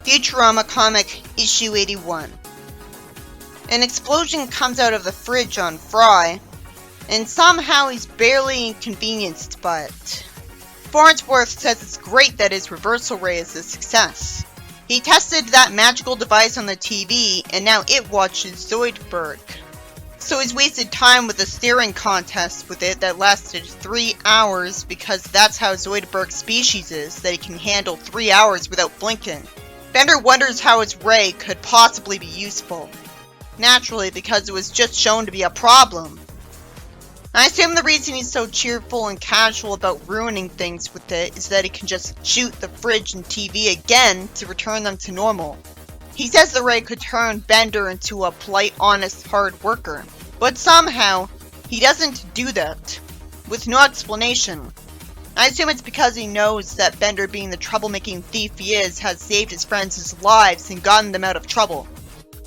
Futurama comic issue 81. An explosion comes out of the fridge on Fry, and somehow he's barely inconvenienced by it. Farnsworth says it's great that his reversal ray is a success. He tested that magical device on the TV, and now it watches Zoidberg. So he's wasted time with a staring contest with it that lasted 3 hours because that's how Zoidberg's species is, that he can handle 3 hours without blinking. Bender wonders how his ray could possibly be useful. Naturally, because it was just shown to be a problem. I assume the reason he's so cheerful and casual about ruining things with it is that he can just shoot the fridge and TV again to return them to normal. He says the ray could turn Bender into a polite, honest, hard worker. But somehow, he doesn't do that, with no explanation. I assume it's because he knows that Bender, being the troublemaking thief he is, has saved his friends' lives and gotten them out of trouble.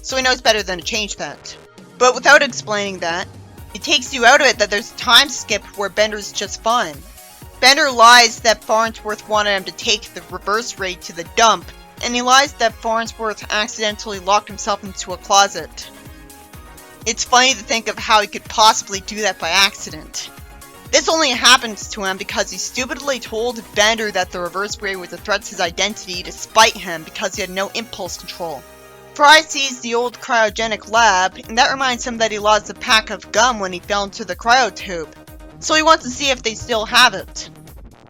So he knows better than to change that. But without explaining that, it takes you out of it that there's a time skip where Bender's just fine. Bender lies that Farnsworth wanted him to take the reverse ray to the dump, and he lies that Farnsworth accidentally locked himself into a closet. It's funny to think of how he could possibly do that by accident. This only happens to him because he stupidly told Bender that the reverse ray was a threat to his identity to spite him because he had no impulse control. Fry sees the old cryogenic lab, and that reminds him that he lost a pack of gum when he fell into the cryotube, so he wants to see if they still have it.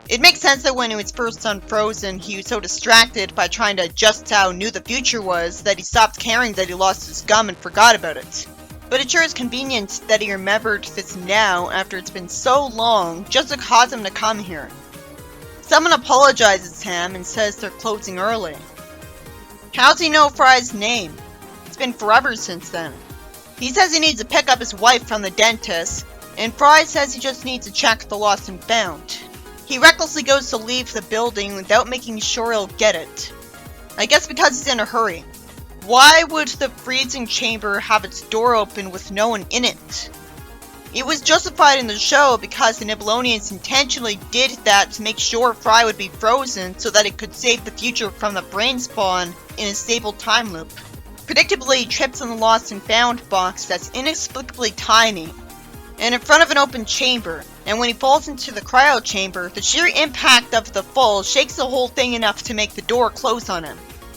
It makes sense that when he was first unfrozen, he was so distracted by trying to adjust how new the future was that he stopped caring that he lost his gum and forgot about it. But it sure is convenient that he remembered this now after it's been so long just to cause him to come here. Someone apologizes to him and says they're closing early. How's he know Fry's name? It's been forever since then. He says he needs to pick up his wife from the dentist, and Fry says he just needs to check the lost and found. He recklessly goes to leave the building without making sure he'll get it. I guess because he's in a hurry. Why would the freezing chamber have its door open with no one in it? It was justified in the show because the Nibelonians intentionally did that to make sure Fry would be frozen so that it could save the future from the brain spawn in a stable time loop. Predictably, he trips on the lost and found box that's inexplicably tiny and in front of an open chamber, and when he falls into the cryo chamber, the sheer impact of the fall shakes the whole thing enough to make the door close on him.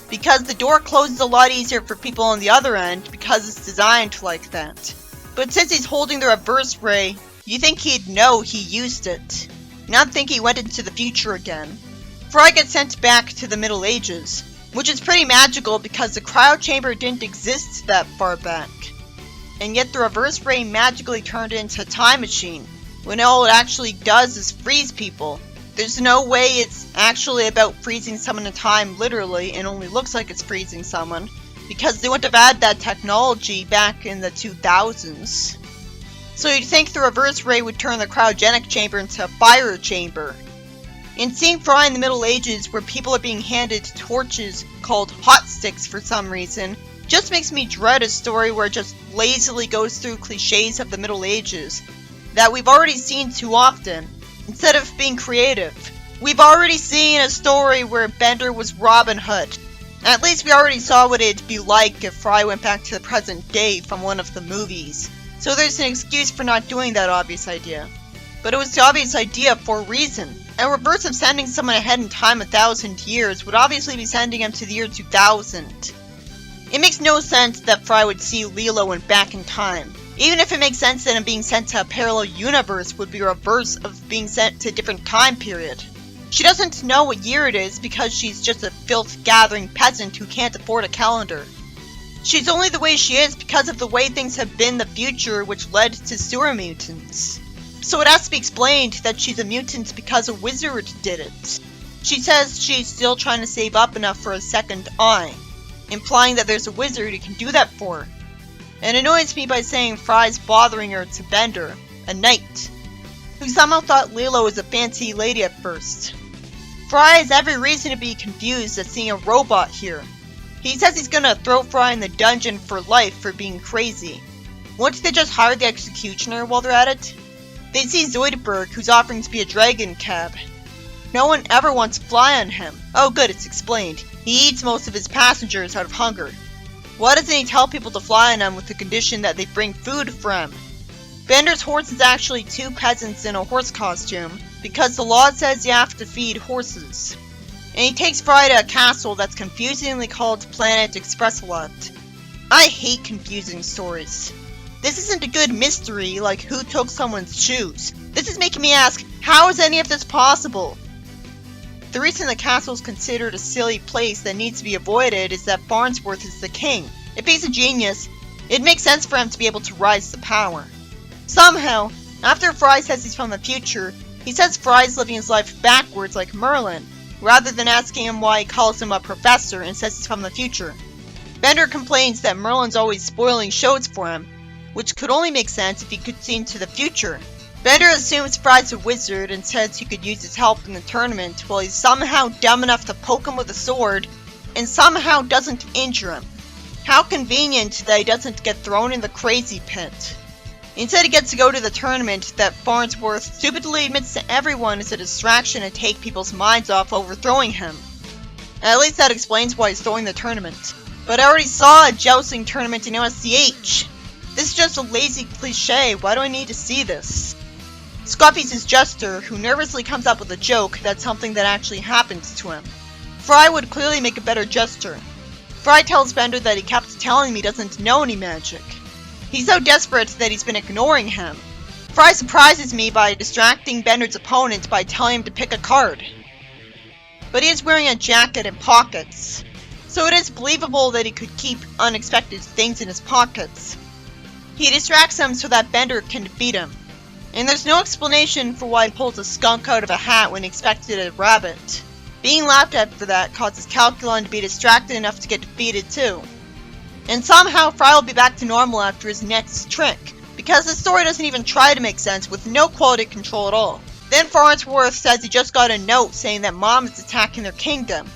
Because the door closes a lot easier for people on the other end because it's designed like that. But since he's holding the reverse ray, you think he'd know he used it, not think he went into the future again. Fry gets sent back to the Middle Ages, which is pretty magical because the cryo chamber didn't exist that far back. And yet the reverse ray magically turned it into a time machine, when all it actually does is freeze people. There's no way it's actually about freezing someone in time literally and only looks like it's freezing someone, because they wouldn't have had that technology back in the 2000s. So you'd think the reverse ray would turn the cryogenic chamber into a fire chamber. And seeing Fry in the Middle Ages where people are being handed torches called hot sticks for some reason just makes me dread a story where it just lazily goes through cliches of the Middle Ages that we've already seen too often, instead of being creative. We've already seen a story where Bender was Robin Hood. At least we already saw what it'd be like if Fry went back to the present day from one of the movies. So there's an excuse for not doing that obvious idea. But it was the obvious idea for a reason. A reverse of sending someone ahead in time 1,000 years would obviously be sending him to the year 2000. It makes no sense that Fry would see Lilo and back in time. Even if it makes sense that him being sent to a parallel universe would be a reverse of being sent to a different time period. She doesn't know what year it is because she's just a filth-gathering peasant who can't afford a calendar. She's only the way she is because of the way things have been in the future, which led to sewer mutants. So it has to be explained that she's a mutant because a wizard did it. She says she's still trying to save up enough for a second eye, implying that there's a wizard who can do that for her. And annoys me by saying Fry's bothering her to Bender, a knight, who somehow thought Lilo was a fancy lady at first. Fry has every reason to be confused at seeing a robot here. He says he's gonna throw Fry in the dungeon for life for being crazy. Won't they just hire the executioner while they're at it? They see Zoidberg, who's offering to be a dragon cab. No one ever wants to fly on him. Oh good, it's explained. He eats most of his passengers out of hunger. Why doesn't he tell people to fly on them with the condition that they bring food for him? Bender's horse is actually 2 peasants in a horse costume, because the law says you have to feed horses. And he takes Fry to a castle that's confusingly called Planet Express a lot. I hate confusing stories. This isn't a good mystery like who took someone's shoes. This is making me ask, how is any of this possible? The reason the castle is considered a silly place that needs to be avoided is that Farnsworth is the king. If he's a genius, it makes sense for him to be able to rise to power. Somehow, after Fry says he's from the future, he says Fry's living his life backwards like Merlin, rather than asking him why he calls him a professor and says he's from the future. Bender complains that Merlin's always spoiling shows for him, which could only make sense if he could see into the future. Bender assumes Fry's a wizard and says he could use his help in the tournament, while he's somehow dumb enough to poke him with a sword, and somehow doesn't injure him. How convenient that he doesn't get thrown in the crazy pit. Instead, he gets to go to the tournament that Farnsworth stupidly admits to everyone is a distraction to take people's minds off overthrowing him. At least that explains why he's throwing the tournament. But I already saw a jousting tournament in OSCH. This is just a lazy cliche, why do I need to see this? Scruffy's his jester, who nervously comes up with a joke that's something that actually happens to him. Fry would clearly make a better jester. Fry tells Bender that he kept telling him he doesn't know any magic. He's so desperate that he's been ignoring him. Fry surprises me by distracting Bender's opponent by telling him to pick a card. But he is wearing a jacket and pockets, so it is believable that he could keep unexpected things in his pockets. He distracts him so that Bender can defeat him. And there's no explanation for why he pulls a skunk out of a hat when he expected a rabbit. Being laughed at for that causes Calculon to be distracted enough to get defeated too. And somehow Fry will be back to normal after his next trick, because the story doesn't even try to make sense with no quality control at all. Then Farnsworth says he just got a note saying that Mom is attacking their kingdom.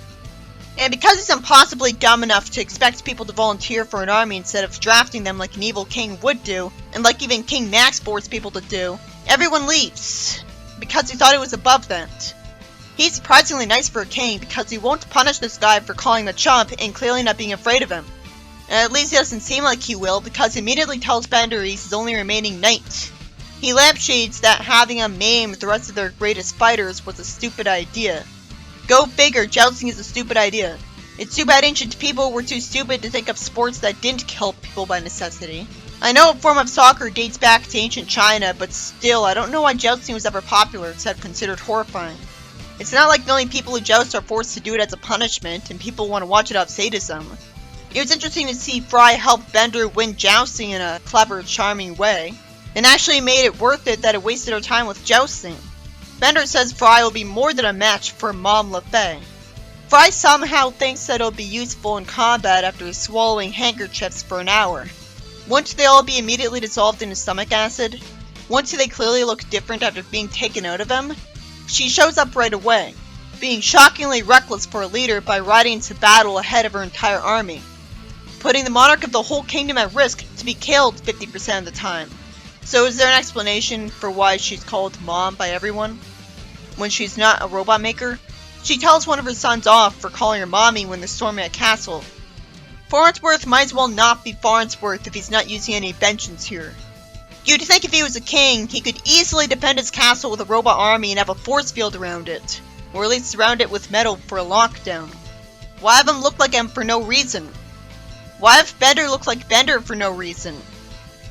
And because he's impossibly dumb enough to expect people to volunteer for an army instead of drafting them like an evil king would do, and like even King Max forced people to do, everyone leaves, because he thought it was above that. He's surprisingly nice for a king because he won't punish this guy for calling him a chump and clearly not being afraid of him. And at least he doesn't seem like he will, because he immediately tells Bender he's his only remaining knight. He lampshades that having him maim the rest of their greatest fighters was a stupid idea. Go figure, jousting is a stupid idea. It's too bad ancient people were too stupid to think of sports that didn't kill people by necessity. I know a form of soccer dates back to ancient China, but still, I don't know why jousting was ever popular except considered horrifying. It's not like the only people who joust are forced to do it as a punishment, and people want to watch it out of sadism. It was interesting to see Fry help Bender win jousting in a clever, charming way, and actually made it worth it that it wasted our time with jousting. Bender says Fry will be more than a match for Mom LaFay. Fry somehow thinks that it'll be useful in combat after swallowing handkerchiefs for an hour. Wouldn't they all be immediately dissolved in his stomach acid? Wouldn't they clearly look different after being taken out of him? She shows up right away, being shockingly reckless for a leader by riding into battle ahead of her entire army, putting the monarch of the whole kingdom at risk to be killed 50% of the time. So is there an explanation for why she's called Mom by everyone, when she's not a robot maker? She tells one of her sons off for calling her Mommy when they're storming a castle. Farnsworth might as well not be Farnsworth if he's not using any inventions here. You'd think if he was a king, he could easily defend his castle with a robot army and have a force field around it, or at least surround it with metal for a lockdown. Why have him look like him for no reason? Why have Bender look like Bender for no reason?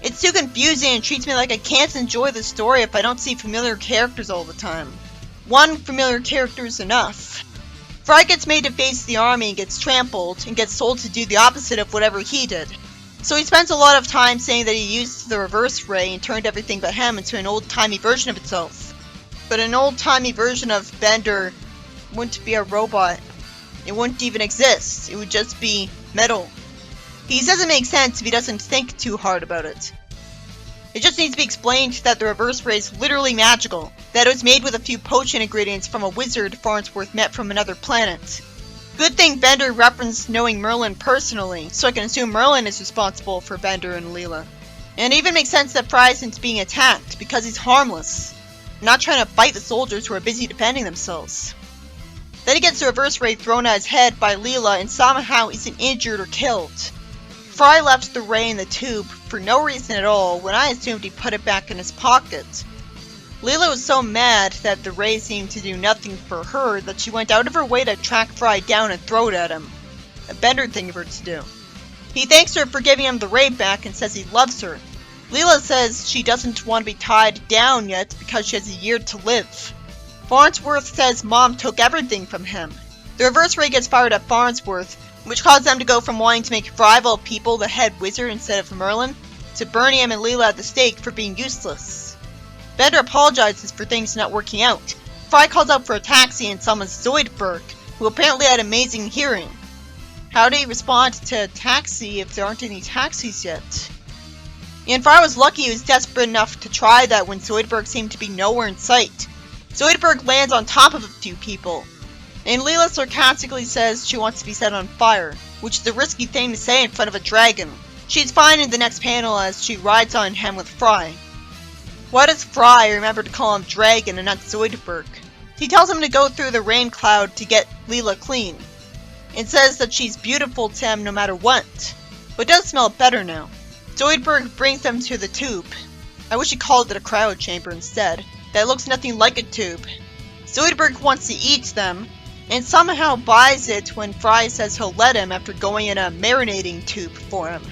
It's too confusing and treats me like I can't enjoy the story if I don't see familiar characters all the time. One familiar character is enough. Fry gets made to face the army and gets trampled, and gets told to do the opposite of whatever he did. So he spends a lot of time saying that he used the reverse ray and turned everything but him into an old-timey version of itself. But an old-timey version of Bender wouldn't be a robot. It wouldn't even exist. It would just be metal. He doesn't make sense if he doesn't think too hard about it. It just needs to be explained that the reverse ray is literally magical, that it was made with a few potion ingredients from a wizard Farnsworth met from another planet. Good thing Bender referenced knowing Merlin personally, so I can assume Merlin is responsible for Bender and Leela. And it even makes sense that Fry isn't being attacked, because he's harmless, not trying to fight the soldiers who are busy defending themselves. Then he gets a reverse ray thrown at his head by Leela and somehow isn't injured or killed. Fry left the ray in the tube for no reason at all when I assumed he put it back in his pocket. Leela was so mad that the ray seemed to do nothing for her that she went out of her way to track Fry down and throw it at him. A Bender thing of her to do. He thanks her for giving him the ray back and says he loves her. Leela says she doesn't want to be tied down yet because she has a year to live. Farnsworth says Mom took everything from him. The reverse ray gets fired at Farnsworth, which caused them to go from wanting to make Fry of all people the head wizard instead of Merlin, to burning him and Leela at the stake for being useless. Bender apologizes for things not working out. Fry calls out for a taxi and summons Zoidberg, who apparently had amazing hearing. How do you respond to a taxi if there aren't any taxis yet? And Fry was lucky he was desperate enough to try that when Zoidberg seemed to be nowhere in sight. Zoidberg lands on top of a few people, and Leela sarcastically says she wants to be set on fire, which is a risky thing to say in front of a dragon. She's fine in the next panel as she rides on him with Fry. Why does Fry remember to call him Dragon and not Zoidberg? He tells him to go through the rain cloud to get Leela clean, and says that she's beautiful to him no matter what, but does smell better now. Zoidberg brings them to the tube. I wish he called it a cryo chamber instead. That looks nothing like a tube. Zoidberg wants to eat them, and somehow buys it when Fry says he'll let him after going in a marinating tube for him.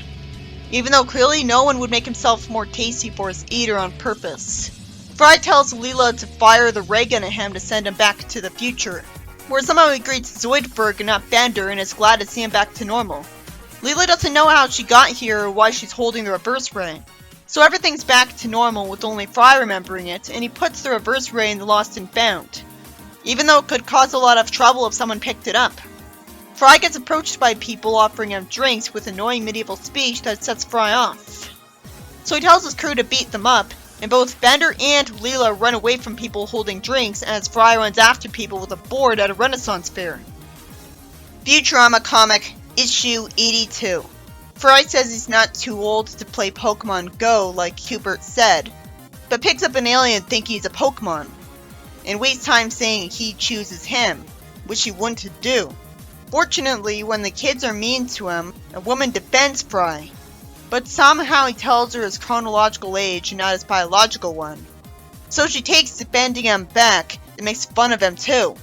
Even though clearly no one would make himself more tasty for his eater on purpose. Fry tells Leela to fire the ray gun at him to send him back to the future, where somehow he greets Zoidberg and not Bender and is glad to see him back to normal. Leela doesn't know how she got here or why she's holding the reverse ray. So everything's back to normal with only Fry remembering it, and he puts the reverse ray in the lost and found, even though it could cause a lot of trouble if someone picked it up. Fry gets approached by people offering him drinks with annoying medieval speech that sets Fry off. So he tells his crew to beat them up, and both Bender and Leela run away from people holding drinks as Fry runs after people with a board at a Renaissance fair. Futurama comic issue 82. Fry says he's not too old to play Pokemon Go like Hubert said, but picks up an alien thinking he's a Pokemon, and wastes time saying he chooses him, which he wouldn't do. Fortunately, when the kids are mean to him, a woman defends Fry, but somehow he tells her his chronological age and not his biological one. So she takes to bending him back and makes fun of him too.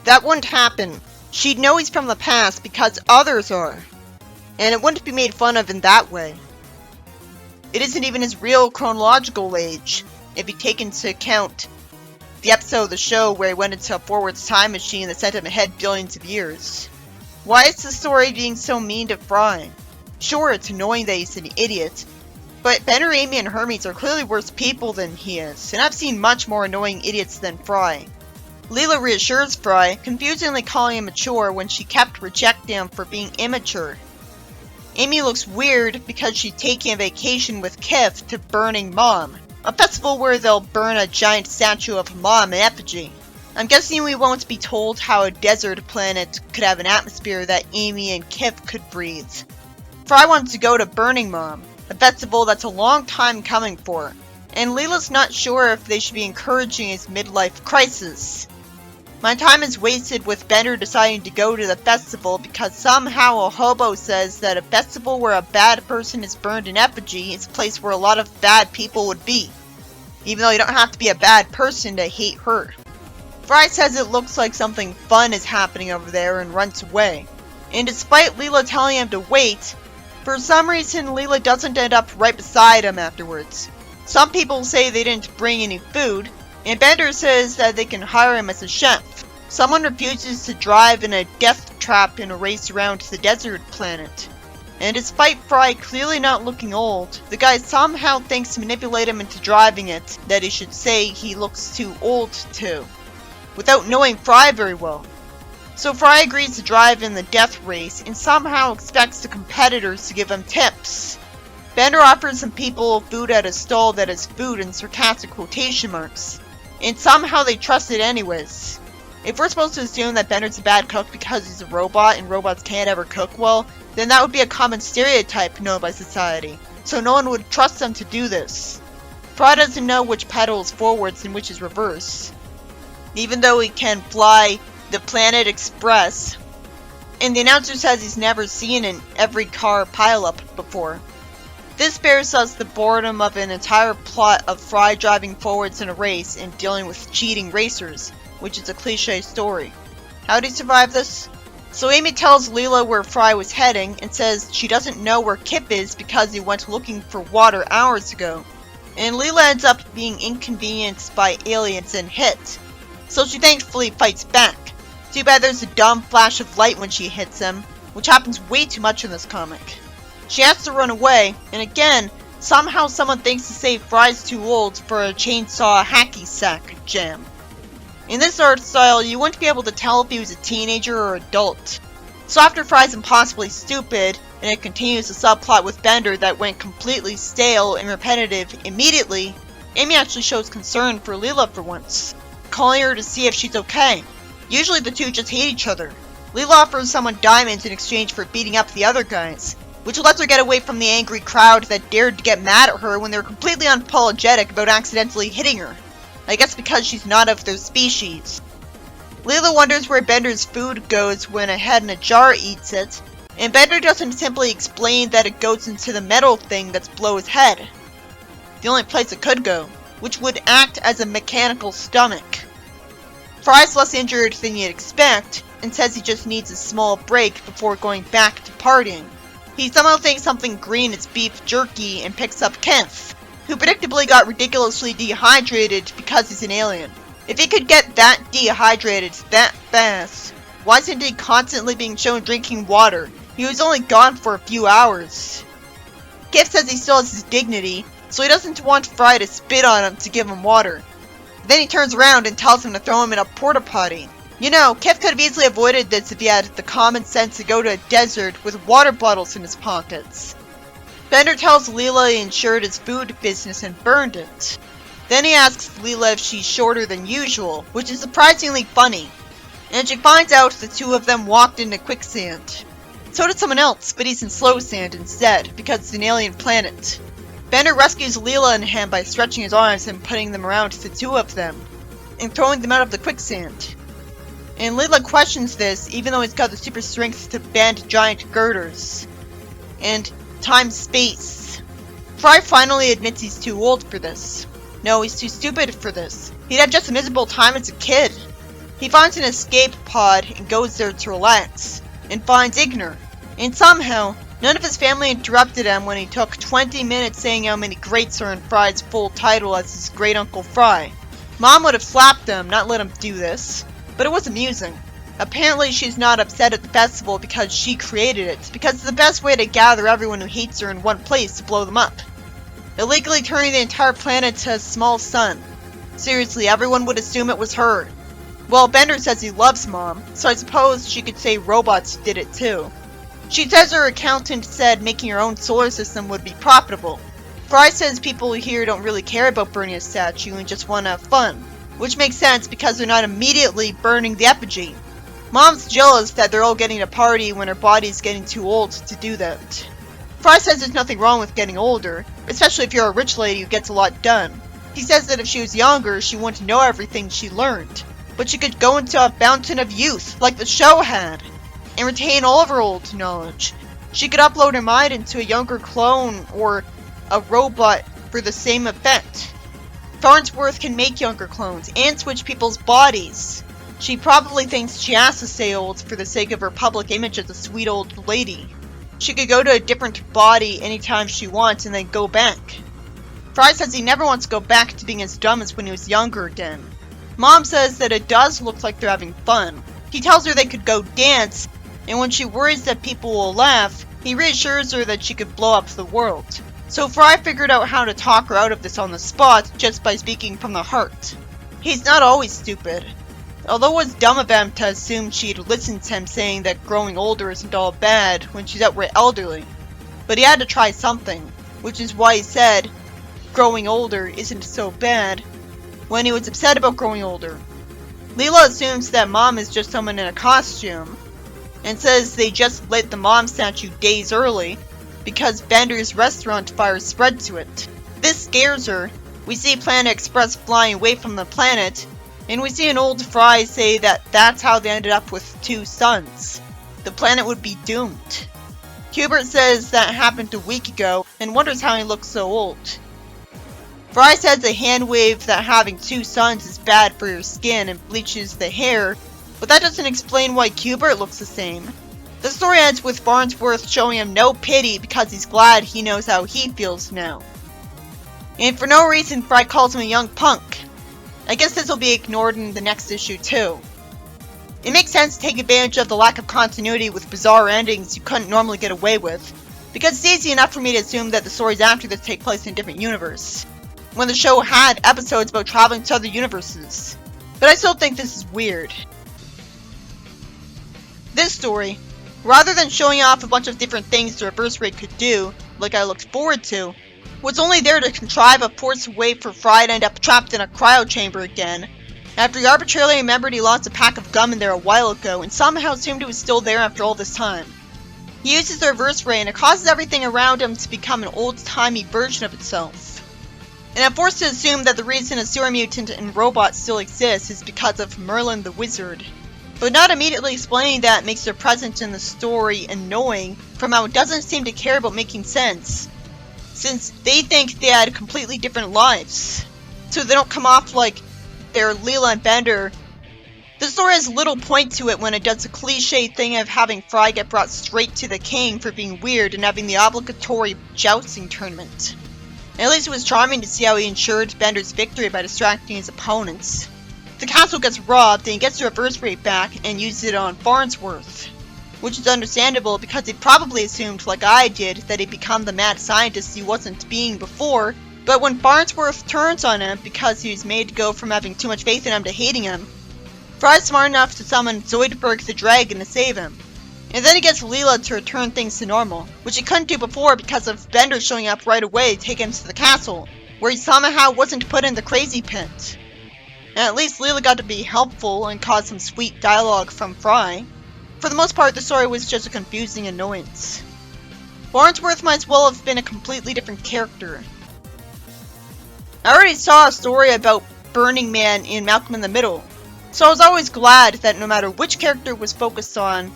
That wouldn't happen. She'd know he's from the past because others are, and it wouldn't be made fun of in that way. It isn't even his real chronological age, if you take into account the episode of the show where he went into a forwards time machine that sent him ahead billions of years. Why is the story being so mean to Fry? Sure, it's annoying that he's an idiot, but Bender, Amy, and Hermes are clearly worse people than he is, and I've seen much more annoying idiots than Fry. Leela reassures Fry, confusingly calling him mature when she kept rejecting him for being immature. Amy looks weird because she's taking a vacation with Kif to Burning Mom, a festival where they'll burn a giant statue of Mom in effigy. I'm guessing we won't be told how a desert planet could have an atmosphere that Amy and Kif could breathe. Fry wants to go to Burning Mom, a festival that's a long time coming for, and Leela's not sure if they should be encouraging his midlife crisis. My time is wasted with Bender deciding to go to the festival because somehow a hobo says that a festival where a bad person is burned in effigy is a place where a lot of bad people would be, even though you don't have to be a bad person to hate her. Fry says it looks like something fun is happening over there and runs away. And despite Leela telling him to wait, for some reason Leela doesn't end up right beside him afterwards. Some people say they didn't bring any food, and Bender says that they can hire him as a chef. Someone refuses to drive in a death trap in a race around the desert planet. And despite Fry clearly not looking old, the guy somehow thinks to manipulate him into driving it that he should say he looks too old to, without knowing Fry very well. So Fry agrees to drive in the death race and somehow expects the competitors to give him tips. Bender offers some people food at a stall that has food in sarcastic quotation marks, and somehow they trust it anyways. If we're supposed to assume that Bender's a bad cook because he's a robot and robots can't ever cook well, then that would be a common stereotype known by society, so no one would trust them to do this. Fry doesn't know which pedal is forwards and which is reverse. Even though he can fly the Planet Express, and the announcer says he's never seen an every car pileup before. This spares us the boredom of an entire plot of Fry driving forwards in a race and dealing with cheating racers, which is a cliche story. How did he survive this? So Amy tells Leela where Fry was heading and says she doesn't know where Kip is because he went looking for water hours ago. And Leela ends up being inconvenienced by aliens and hit, so she thankfully fights back. Too bad there's a dumb flash of light when she hits him, which happens way too much in this comic. She has to run away, and again, somehow someone thinks to say Fry's too old for a chainsaw hacky sack jam. In this art style, you wouldn't be able to tell if he was a teenager or adult. So after Fry's impossibly stupid, and it continues a subplot with Bender that went completely stale and repetitive immediately, Amy actually shows concern for Leela for once, calling her to see if she's okay. Usually the two just hate each other. Leela offers someone diamonds in exchange for beating up the other guys, which lets her get away from the angry crowd that dared to get mad at her when they were completely unapologetic about accidentally hitting her. I guess because she's not of their species. Leela wonders where Bender's food goes when a head in a jar eats it, and Bender doesn't simply explain that it goes into the metal thing that's below his head. The only place it could go, which would act as a mechanical stomach. Fry's less injured than you'd expect, and says he just needs a small break before going back to partying. He somehow thinks something green is beef jerky and picks up Kempf, who predictably got ridiculously dehydrated because he's an alien. If he could get that dehydrated that fast, why isn't he constantly being shown drinking water? He was only gone for a few hours. Kempf says he still has his dignity, so he doesn't want Fry to spit on him to give him water. Then he turns around and tells him to throw him in a porta potty. You know, Kempf could have easily avoided this if he had the common sense to go to a desert with water bottles in his pockets. Bender tells Leela he insured his food business and burned it. Then he asks Leela if she's shorter than usual, which is surprisingly funny. And she finds out the two of them walked into quicksand. So did someone else, but he's in slow sand instead, because it's an alien planet. Bender rescues Leela and him by stretching his arms and putting them around the two of them, and throwing them out of the quicksand. And Leela questions this, even though he's got the super strength to bend giant girders. And time-space. Fry finally admits he's too old for this. No, he's too stupid for this. He'd had just a miserable time as a kid. He finds an escape pod and goes there to relax, and finds Ignor. And somehow, none of his family interrupted him when he took 20 minutes saying how many greats are in Fry's full title as his great-uncle Fry. Mom would have slapped him, not let him do this. But it was amusing. Apparently she's not upset at the festival because she created it, because it's the best way to gather everyone who hates her in one place to blow them up. Illegally turning the entire planet to a small sun. Seriously, everyone would assume it was her. Well, Bender says he loves Mom, so I suppose she could say robots did it too. She says her accountant said making her own solar system would be profitable. Fry says people here don't really care about burning a statue and just want to have fun. Which makes sense because they're not immediately burning the effigy. Mom's jealous that they're all getting a party when her body's getting too old to do that. Fry says there's nothing wrong with getting older, especially if you're a rich lady who gets a lot done. He says that if she was younger, she wouldn't know everything she learned, but she could go into a fountain of youth, like the show had, and retain all of her old knowledge. She could upload her mind into a younger clone or a robot for the same effect. Farnsworth can make younger clones and switch people's bodies. She probably thinks she has to stay old for the sake of her public image as a sweet old lady. She could go to a different body anytime she wants and then go back. Fry says he never wants to go back to being as dumb as when he was younger again. Mom says that it does look like they're having fun. He tells her they could go dance, and when she worries that people will laugh, he reassures her that she could blow up the world. So Fry figured out how to talk her out of this on the spot just by speaking from the heart. He's not always stupid. Although it was dumb of him to assume she'd listen to him saying that growing older isn't all bad when she's outright elderly. But he had to try something, which is why he said, growing older isn't so bad, when he was upset about growing older. Leela assumes that Mom is just someone in a costume, and says they just lit the Mom statue days early, because Bender's restaurant fire spread to it. This scares her. We see Planet Express flying away from the planet, And we see an old Fry say that that's how they ended up with 2 suns. The planet would be doomed. Hubert says that happened a week ago and wonders how he looks so old. Fry says a hand wave that having 2 suns is bad for your skin and bleaches the hair, but that doesn't explain why Hubert looks the same. The story ends with Farnsworth showing him no pity because he's glad he knows how he feels now. And for no reason, Fry calls him a young punk. I guess this will be ignored in the next issue too. It makes sense to take advantage of the lack of continuity with bizarre endings you couldn't normally get away with, because it's easy enough for me to assume that the stories after this take place in a different universe, when the show had episodes about traveling to other universes. But I still think this is weird. This story, rather than showing off a bunch of different things the reverse ray could do, like I looked forward to, was only there to contrive a forced way for Fry to end up trapped in a cryo chamber again, after he arbitrarily remembered he lost a pack of gum in there a while ago and somehow assumed it was still there after all this time. He uses the reverse ray and it causes everything around him to become an old-timey version of itself. And I'm forced to assume that the reason a serum mutant and robot still exists is because of Merlin the Wizard. But not immediately explaining that makes their presence in the story annoying from how it doesn't seem to care about making sense, since they think they had completely different lives. So they don't come off like they're Leela and Bender. The story has little point to it when it does the cliche thing of having Fry get brought straight to the king for being weird and having the obligatory jousting tournament. At least it was charming to see how he ensured Bender's victory by distracting his opponents. The castle gets robbed and he gets the reverse ray back and uses it on Farnsworth, which is understandable because he probably assumed, like I did, that he'd become the mad scientist he wasn't being before. But when Farnsworth turns on him because he was made to go from having too much faith in him to hating him, Fry's smart enough to summon Zoidberg the Dragon to save him. And then he gets Leela to return things to normal, which he couldn't do before because of Bender showing up right away to take him to the castle, where he somehow wasn't put in the crazy pit. And at least Leela got to be helpful and cause some sweet dialogue from Fry. For the most part, the story was just a confusing annoyance. Farnsworth might as well have been a completely different character. I already saw a story about Burning Man in Malcolm in the Middle, so I was always glad that no matter which character was focused on,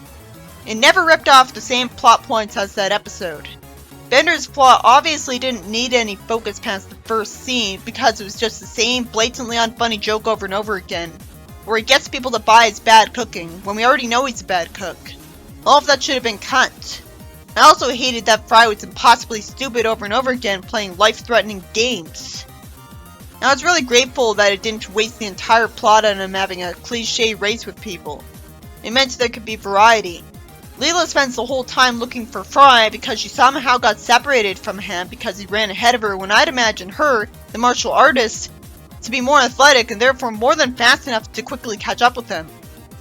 it never ripped off the same plot points as that episode. Bender's plot obviously didn't need any focus past the first scene because it was just the same blatantly unfunny joke over and over again, where he gets people to buy his bad cooking when we already know he's a bad cook. All of that should have been cut. I also hated that Fry was impossibly stupid over and over again playing life-threatening games. I was really grateful that it didn't waste the entire plot on him having a cliche race with people. It meant there could be variety. Leela spends the whole time looking for Fry because she somehow got separated from him because he ran ahead of her when I'd imagine her, the martial artist, to be more athletic and therefore more than fast enough to quickly catch up with him.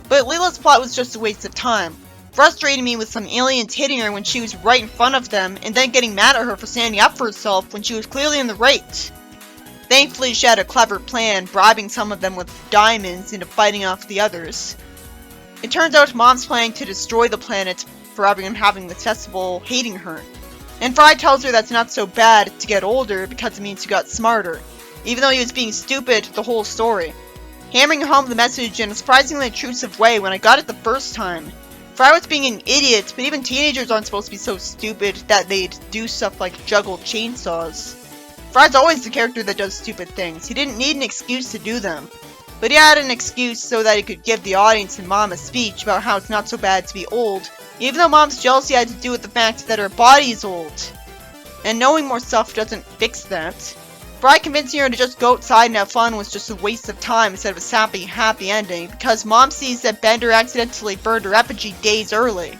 But Leela's plot was just a waste of time, frustrating me with some aliens hitting her when she was right in front of them and then getting mad at her for standing up for herself when she was clearly in the right. Thankfully, she had a clever plan, bribing some of them with diamonds into fighting off the others. It turns out Mom's planning to destroy the planet for everyone having the festival hating her. And Fry tells her that's not so bad to get older because it means you got smarter, even though he was being stupid the whole story. Hammering home the message in a surprisingly intrusive way when I got it the first time. Fry was being an idiot, but even teenagers aren't supposed to be so stupid that they'd do stuff like juggle chainsaws. Fry's always the character that does stupid things. He didn't need an excuse to do them. But he had an excuse so that he could give the audience and Mom a speech about how it's not so bad to be old, even though Mom's jealousy had to do with the fact that her body is old. And knowing more stuff doesn't fix that. Fry convincing her to just go outside and have fun was just a waste of time instead of a sappy, happy ending, because Mom sees that Bender accidentally burned her effigy days early.